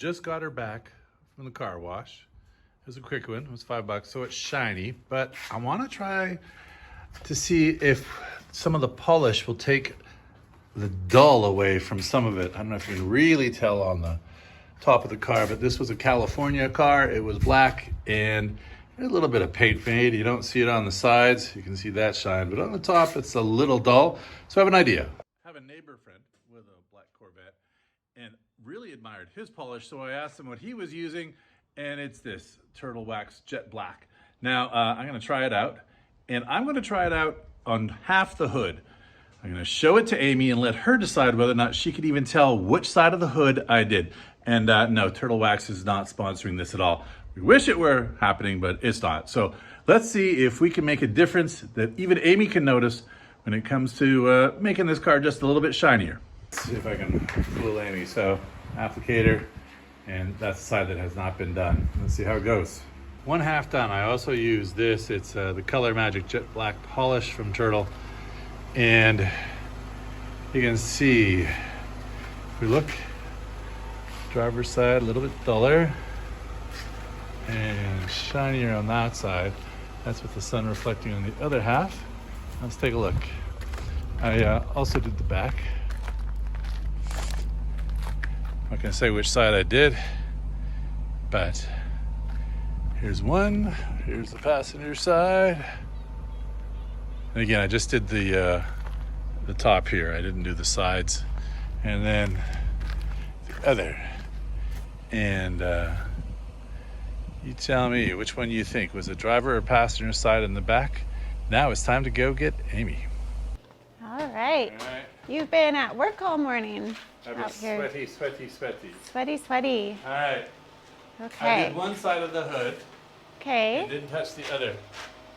just got her back from the car wash. It was a quick one, it was $5, so it's shiny, but I wanna try to see if some of the polish will take the dull away from some of it. I don't know if you can really tell on the top of the car, but this was a California car. It was black and a little bit of paint fade. You don't see it on the sides. You can see that shine, but on the top, it's a little dull. So I have an idea. I have a neighbor friend with a black Corvette and really admired his polish. So I asked him what he was using, and it's this Turtle Wax Jet Black. Now, I'm gonna try it out, and I'm gonna try it out on half the hood. I'm gonna show it to Amy and let her decide whether or not she could even tell which side of the hood I did. And no, Turtle Wax is not sponsoring this at all. We wish it were happening, but it's not. So let's see if we can make a difference that even Amy can notice when it comes to making this car just a little bit shinier. Let's see if I can fool Amy. So applicator, and that's the side that has not been done. Let's see how it goes. One half done. I also use this. It's the Color Magic Jet Black polish from Turtle. And you can see, if we look, driver's side a little bit duller and shinier on that side. That's with the sun reflecting on the other half. Let's take a look. I also did the back. I'm not gonna say which side I did, but here's one, here's the passenger side. And again, I just did the top here. I didn't do the sides. And then the other. And you tell me which one you think. Was it driver or passenger side in the back? Now it's time to go get Amy. All right. You've been at work all morning. I've been sweaty. Sweaty. All right. Okay. I did one side of the hood. Okay. And didn't touch the other.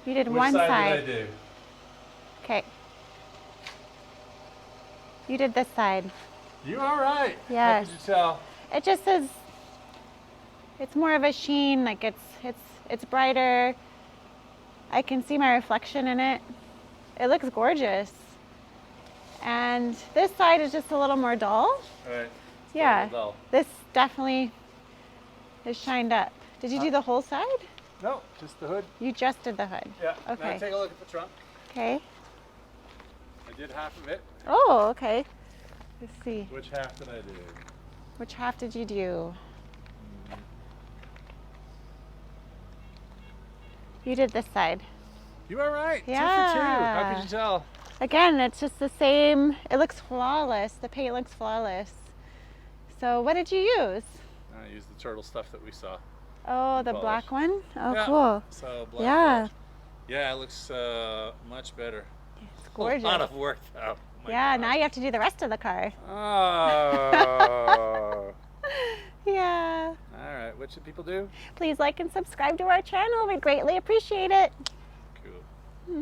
You did Which one side side. did I do? Okay. You did this side. You all right? Yes. How could you tell? It just says it's more of a sheen, like it's brighter. I can see my reflection in it. It looks gorgeous. And this side is just a little more dull. All right. Yeah. Dull. This definitely is shined up. Did you do the whole side? No, just the hood. You just did the hood. Yeah. Okay. Now take a look at the trunk. Okay. I did half of it. Oh, okay. Let's see. Which half did I do? Which half did you do? You did this side. You are right. Yeah. 2 for 2. How could you tell? Again, it's just the same. It looks flawless. The paint looks flawless. So what did you use? I used the Turtle stuff that we saw. Oh, the Polish. black one? Oh, Yeah. cool. So black Yeah. polish. Yeah, it looks much better. It's gorgeous. A lot of work though. Yeah, now you have to do the rest of the car. Oh. Yeah. All right, what should people do? Please like and subscribe to our channel. We'd greatly appreciate it.